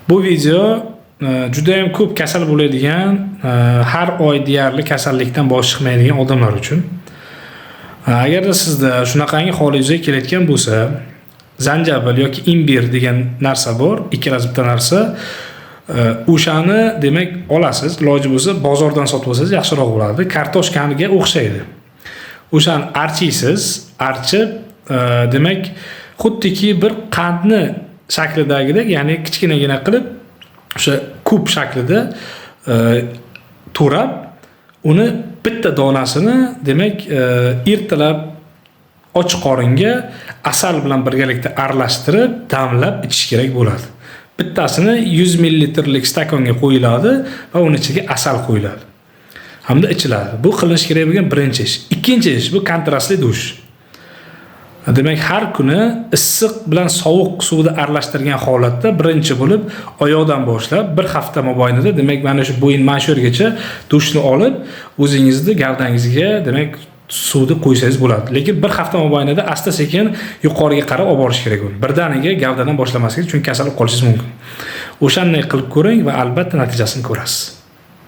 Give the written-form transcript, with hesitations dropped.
Bu video juda ham ko'p kasal bo'ladigan, har oy deyarli kasallikdan bosh chiqmaydigan odamlar uchun. Agarda sizda shunaqangi holingizga kelayotgan bo'lsa, zanjabil yoki imbir degan narsa bor, ikkalasi bitta narsa. O'shani demak olasiz, iloji bo'lsa bozordan sotib olsangiz yaxshiroq bo'ladi. Kartoshkaniga o'xshaydi. O'shani archiysiz, archib, demak xuddiki bir qandni shaklidagidek, ya'ni kichkinagina qilib o'sha kub shaklida to'rab, uni bitta donasini demak ertalab och qoringa asal bilan birgalikda aralashtirib, damlab ichish kerak bo'ladi. Bittasini 100 ml stakonga qo'yiladi va uni ichiga asal qo'yiladi. Hamda ichiladi. Bu qilinish kerak bo'lgan birinchi ish. Ikkinchi ish bu kontrastli dush. Demak, har kuni issiq bilan sovuq suvda aralashtirgan holatda birinchi bo'lib oyoqdan boshlab bir hafta mobaynida, demak mana shu bo'yin mashurgacha dushni olib, o'zingizni gavdangizga demak suvni qo'ysangiz bo'ladi. Lekin bir hafta mobaynida asta-sekin yuqoriga qarab olib borish kerak uni. Birdaniga gavdadan boshlamaslik, chunki kasal bo'lib qolishingiz mumkin. O'shanday qilib ko'ring va albatta natijasini ko'rasiz.